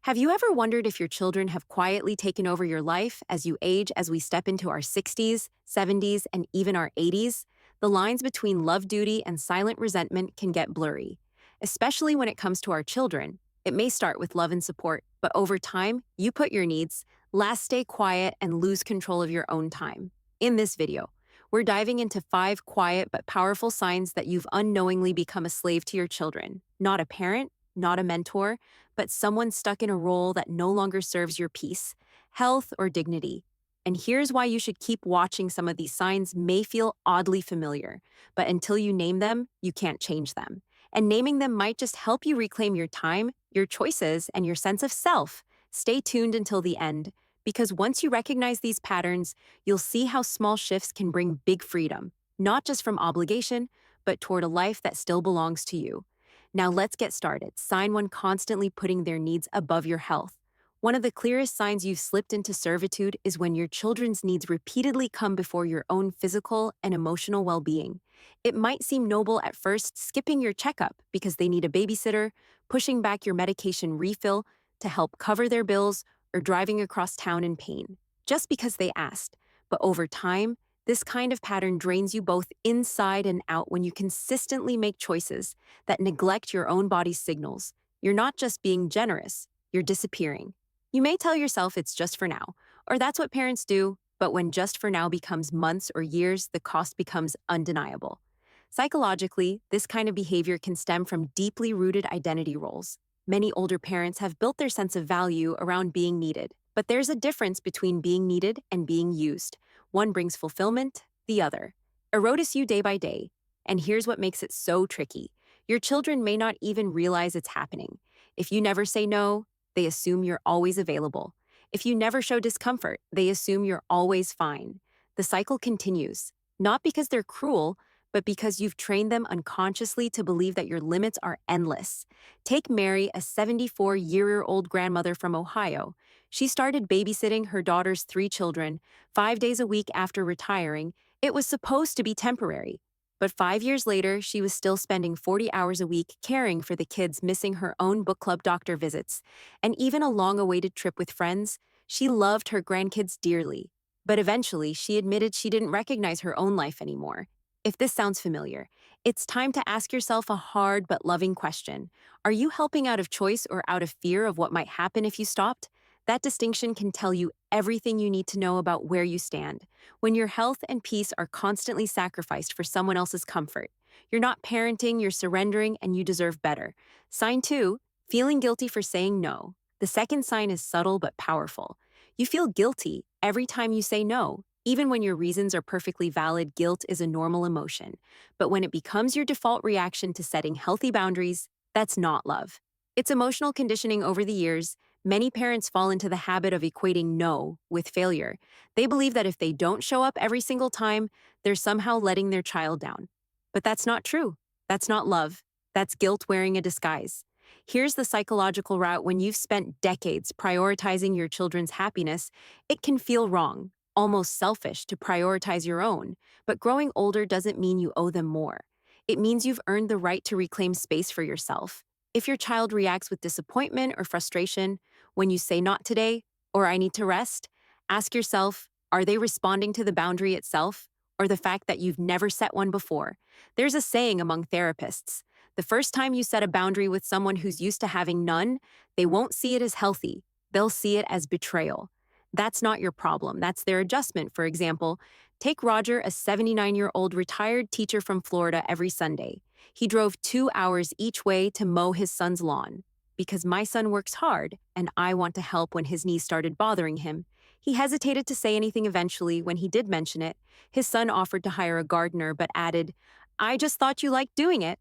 Have you ever wondered if your children have quietly taken over your life as you age as we step into our 60s, 70s, and even our 80s? The lines between love duty and silent resentment can get blurry. Especially when it comes to our children, it may start with love and support, but over time, you put your needs, last stay quiet, and lose control of your own time. In this video, we're diving into 5 quiet but powerful signs that you've unknowingly become a slave to your children. Not a parent, not a mentor, but someone stuck in a role that no longer serves your peace, health, or dignity. And here's why you should keep watching. Some of these signs may feel oddly familiar, but until you name them, you can't change them. And naming them might just help you reclaim your time, your choices, and your sense of self. Stay tuned until the end, because once you recognize these patterns, you'll see how small shifts can bring big freedom, not just from obligation, but toward a life that still belongs to you. Now let's get started. Sign 1: constantly putting their needs above your health. One of the clearest signs you've slipped into servitude is when your children's needs repeatedly come before your own physical and emotional well-being. It might seem noble at first, skipping your checkup because they need a babysitter, pushing back your medication refill to help cover their bills, or driving across town in pain, just because they asked. But over time, this kind of pattern drains you both inside and out. When you consistently make choices that neglect your own body's signals, you're not just being generous, you're disappearing. You may tell yourself it's just for now, or that's what parents do, but when just for now becomes months or years, the cost becomes undeniable. Psychologically, this kind of behavior can stem from deeply rooted identity roles. Many older parents have built their sense of value around being needed, but there's a difference between being needed and being used. One brings fulfillment, the other erodes you day by day. And here's what makes it so tricky. Your children may not even realize it's happening. If you never say no, they assume you're always available. If you never show discomfort, they assume you're always fine. The cycle continues, not because they're cruel, but because you've trained them unconsciously to believe that your limits are endless. Take Mary, a 74-year-old grandmother from Ohio. She started babysitting her daughter's 3 children 5 days a week after retiring. It was supposed to be temporary. But 5 years later, she was still spending 40 hours a week caring for the kids, missing her own book club doctor visits, and even a long-awaited trip with friends. She loved her grandkids dearly. But eventually, she admitted she didn't recognize her own life anymore. If this sounds familiar, it's time to ask yourself a hard but loving question. Are you helping out of choice or out of fear of what might happen if you stopped? That distinction can tell you everything you need to know about where you stand. When your health and peace are constantly sacrificed for someone else's comfort, you're not parenting, you're surrendering, and you deserve better. Sign 2: feeling guilty for saying no. The second sign is subtle but powerful. You feel guilty every time you say no. Even when your reasons are perfectly valid, guilt is a normal emotion. But when it becomes your default reaction to setting healthy boundaries, that's not love. It's emotional conditioning. Over the years, many parents fall into the habit of equating no with failure. They believe that if they don't show up every single time, they're somehow letting their child down. But that's not true. That's not love. That's guilt wearing a disguise. Here's the psychological route. When you've spent decades prioritizing your children's happiness, it can feel wrong, almost selfish, to prioritize your own. But growing older doesn't mean you owe them more. It means you've earned the right to reclaim space for yourself. If your child reacts with disappointment or frustration when you say not today or I need to rest, ask yourself, are they responding to the boundary itself or the fact that you've never set one before? There's a saying among therapists: the first time you set a boundary with someone who's used to having none, they won't see it as healthy. They'll see it as betrayal. That's not your problem. That's their adjustment. For example, take Roger, a 79-year-old retired teacher from Florida. Every Sunday, he drove 2 hours each way to mow his son's lawn. Because my son works hard and I want to help. When his knees started bothering him, he hesitated to say anything. Eventually, when he did mention it, his son offered to hire a gardener but added, "I just thought you liked doing it."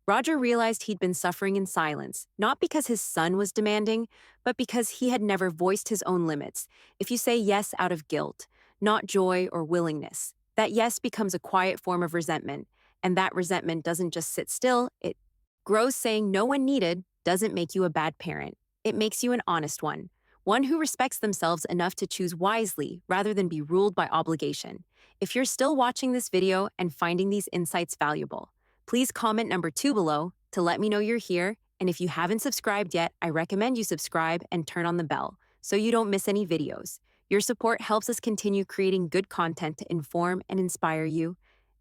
Roger realized he'd been suffering in silence, not because his son was demanding, but because he had never voiced his own limits. If you say yes out of guilt, not joy or willingness, that yes becomes a quiet form of resentment, and that resentment doesn't just sit still, it grows. Saying no when needed doesn't make you a bad parent. It makes you an honest one who respects themselves enough to choose wisely rather than be ruled by obligation. If you're still watching this video and finding these insights valuable, please comment number 2 below to let me know you're here. And if you haven't subscribed yet, I recommend you subscribe and turn on the bell so you don't miss any videos. Your support helps us continue creating good content to inform and inspire you.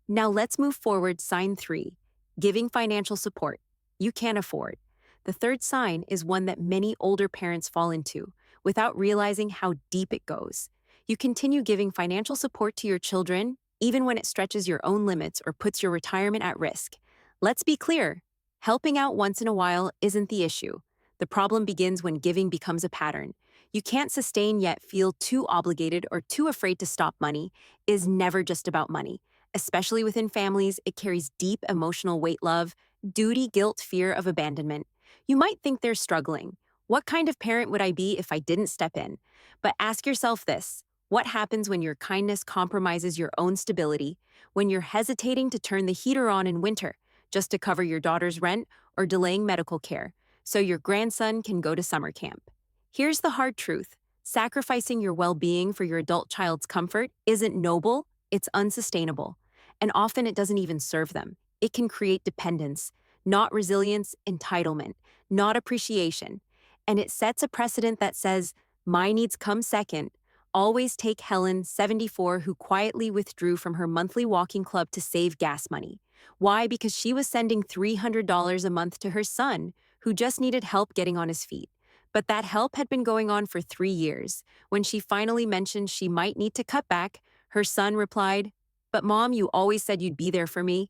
Now let's move forward. Sign 3, giving financial support you can't afford. The third sign is one that many older parents fall into without realizing how deep it goes. You continue giving financial support to your children even when it stretches your own limits or puts your retirement at risk. Let's be clear, helping out once in a while isn't the issue. The problem begins when giving becomes a pattern. You can't sustain yet feel too obligated or too afraid to stop. Money is never just about money. Especially within families, it carries deep emotional weight: love, duty, guilt, fear of abandonment. You might think they're struggling. What kind of parent would I be if I didn't step in? But ask yourself this: what happens when your kindness compromises your own stability, when you're hesitating to turn the heater on in winter just to cover your daughter's rent or delaying medical care so your grandson can go to summer camp? Here's the hard truth: sacrificing your well being for your adult child's comfort isn't noble, it's unsustainable. And often it doesn't even serve them. It can create dependence, not resilience; entitlement, not appreciation. And it sets a precedent that says, my needs come second. Always take Helen, 74, who quietly withdrew from her monthly walking club to save gas money. Why? Because she was sending $300 a month to her son, who just needed help getting on his feet. But that help had been going on for 3 years. When she finally mentioned she might need to cut back, her son replied, "But Mom, you always said you'd be there for me."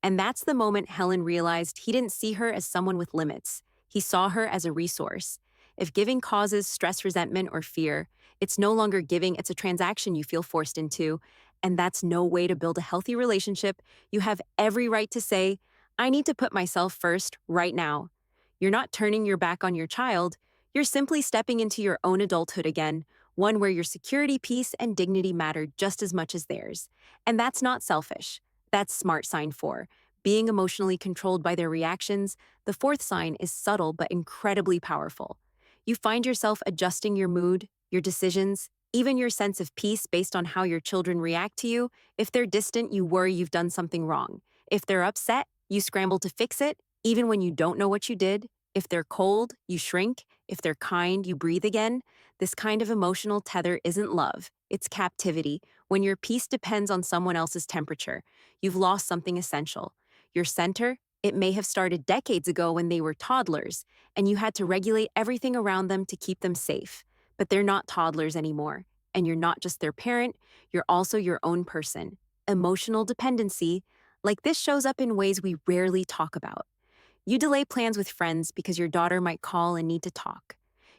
And that's the moment Helen realized he didn't see her as someone with limits. He saw her as a resource. If giving causes stress, resentment, or fear, it's no longer giving, it's a transaction you feel forced into. And that's no way to build a healthy relationship. You have every right to say, I need to put myself first right now. You're not turning your back on your child. You're simply stepping into your own adulthood again, one where your security, peace, and dignity matter just as much as theirs. And that's not selfish. That's smart. Sign 4, being emotionally controlled by their reactions. The fourth sign is subtle but incredibly powerful. You find yourself adjusting your mood, your decisions, even your sense of peace based on how your children react to you. If they're distant, you worry you've done something wrong. If they're upset, you scramble to fix it, even when you don't know what you did. If they're cold, you shrink. If they're kind, you breathe again. This kind of emotional tether isn't love, it's captivity. When your peace depends on someone else's temperature, you've lost something essential. Your center, it may have started decades ago when they were toddlers, and you had to regulate everything around them to keep them safe. But they're not toddlers anymore, and you're not just their parent, you're also your own person. Emotional dependency, like this, shows up in ways we rarely talk about. You delay plans with friends because your daughter might call and need to talk.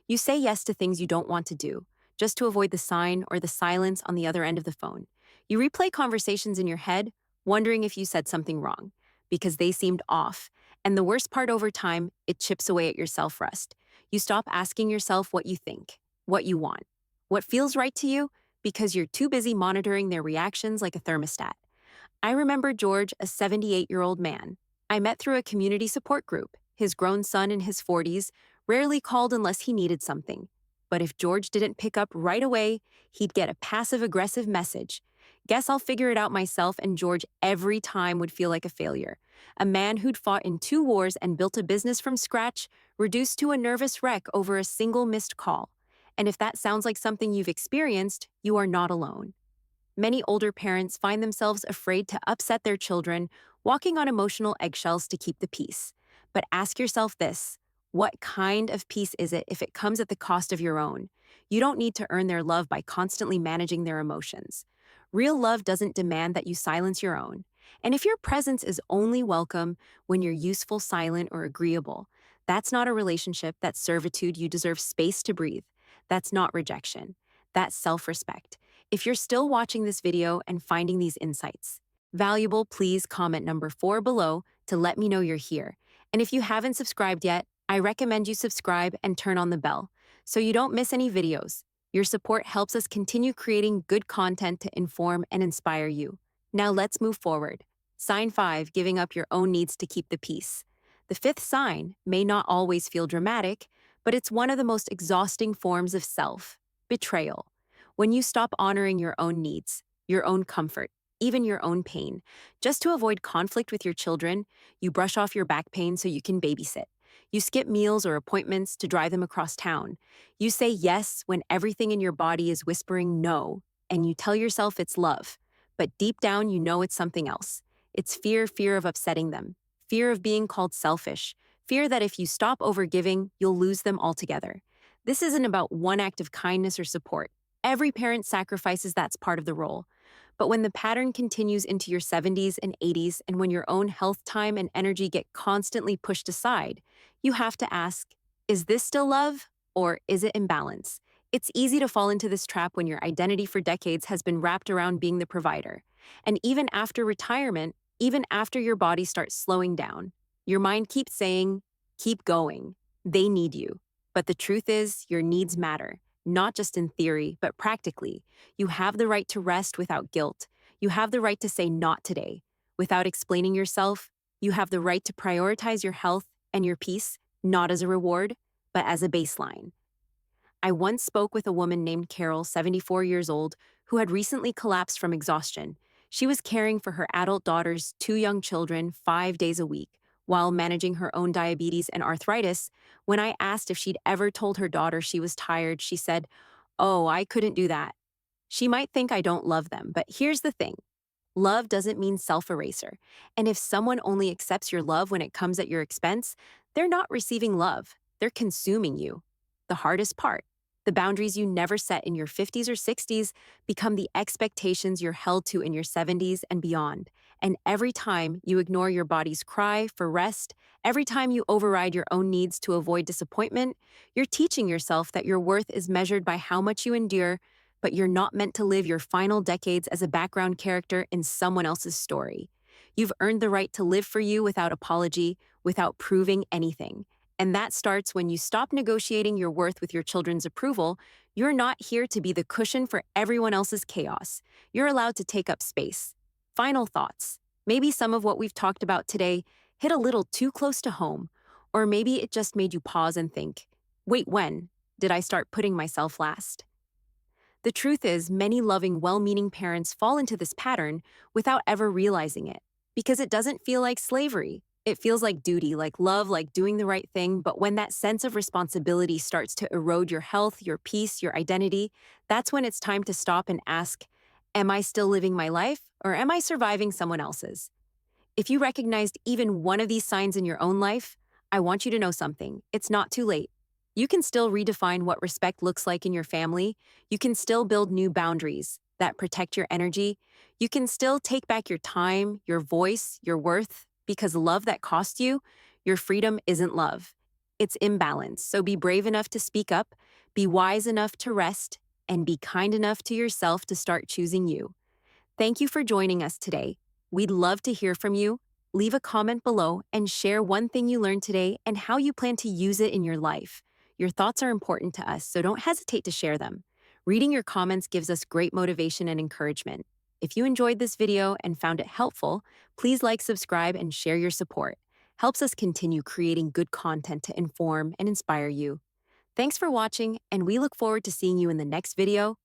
You say yes to things you don't want to do, just to avoid the sign or the silence on the other end of the phone. You replay conversations in your head, wondering if you said something wrong, because they seemed off. And the worst part: over time, it chips away at your self-trust. You stop asking yourself what you think, what you want, what feels right to you, because you're too busy monitoring their reactions like a thermostat. I remember George, a 78-year-old man I met through a community support group. His grown son in his 40s rarely called unless he needed something. But if George didn't pick up right away, he'd get a passive-aggressive message. Guess I'll figure it out myself, and George every time would feel like a failure. A man who'd fought in 2 wars and built a business from scratch, reduced to a nervous wreck over a single missed call. And if that sounds like something you've experienced, you are not alone. Many older parents find themselves afraid to upset their children, walking on emotional eggshells to keep the peace. But ask yourself this: what kind of peace is it if it comes at the cost of your own? You don't need to earn their love by constantly managing their emotions. Real love doesn't demand that you silence your own. And if your presence is only welcome when you're useful, silent, or agreeable, that's not a relationship. That's servitude. You deserve space to breathe. That's not rejection. That's self-respect. If you're still watching this video and finding these insights valuable, please comment number 4 below to let me know you're here. And if you haven't subscribed yet, I recommend you subscribe and turn on the bell so you don't miss any videos. Your support helps us continue creating good content to inform and inspire you. Now let's move forward. Sign 5, giving up your own needs to keep the peace. The fifth sign may not always feel dramatic, but it's one of the most exhausting forms of self-betrayal. When you stop honoring your own needs, your own comfort, even your own pain, just to avoid conflict with your children, you brush off your back pain so you can babysit. You skip meals or appointments to drive them across town. You say yes when everything in your body is whispering no, and you tell yourself it's love. But deep down, you know it's something else. It's fear of upsetting them, fear of being called selfish, fear that if you stop overgiving, you'll lose them altogether. This isn't about one act of kindness or support. Every parent sacrifices that's part of the role. But when the pattern continues into your 70s and 80s, and when your own health time and energy get constantly pushed aside, you have to ask, is this still love or is it imbalance? It's easy to fall into this trap when your identity for decades has been wrapped around being the provider. And even after retirement, even after your body starts slowing down, your mind keeps saying, keep going. They need you. But the truth is, your needs matter, not just in theory, but practically. You have the right to rest without guilt. You have the right to say not today without explaining yourself. You have the right to prioritize your health and your peace, not as a reward, but as a baseline. I once spoke with a woman named Carol, 74 years old, who had recently collapsed from exhaustion. She was caring for her adult daughter's two young children 5 days a week, while managing her own diabetes and arthritis. When I asked if she'd ever told her daughter she was tired, she said, "Oh, I couldn't do that." She might think I don't love them, but here's the thing. Love doesn't mean self-eraser. And if someone only accepts your love when it comes at your expense, they're not receiving love. They're consuming you. The hardest part, the boundaries you never set in your 50s or 60s become the expectations you're held to in your 70s and beyond. And every time you ignore your body's cry for rest, every time you override your own needs to avoid disappointment, you're teaching yourself that your worth is measured by how much you endure, but you're not meant to live your final decades as a background character in someone else's story. You've earned the right to live for you without apology, without proving anything. And that starts when you stop negotiating your worth with your children's approval. You're not here to be the cushion for everyone else's chaos. You're allowed to take up space. Final thoughts. Maybe some of what we've talked about today hit a little too close to home, or maybe it just made you pause and think, wait, when did I start putting myself last? The truth is, many loving, well-meaning parents fall into this pattern without ever realizing it, because it doesn't feel like slavery. It feels like duty, like love, like doing the right thing. But when that sense of responsibility starts to erode your health, your peace, your identity, that's when it's time to stop and ask, am I still living my life, or am I surviving someone else's? If you recognized even one of these signs in your own life, I want you to know something. It's not too late. You can still redefine what respect looks like in your family. You can still build new boundaries that protect your energy. You can still take back your time, your voice, your worth, because love that costs you, your freedom isn't love. It's imbalance. So be brave enough to speak up, be wise enough to rest, and be kind enough to yourself to start choosing you. Thank you for joining us today. We'd love to hear from you. Leave a comment below and share one thing you learned today and how you plan to use it in your life. Your thoughts are important to us, so don't hesitate to share them. Reading your comments gives us great motivation and encouragement. If you enjoyed this video and found it helpful, please like, subscribe, and share your support. Helps us continue creating good content to inform and inspire you. Thanks for watching, and we look forward to seeing you in the next video.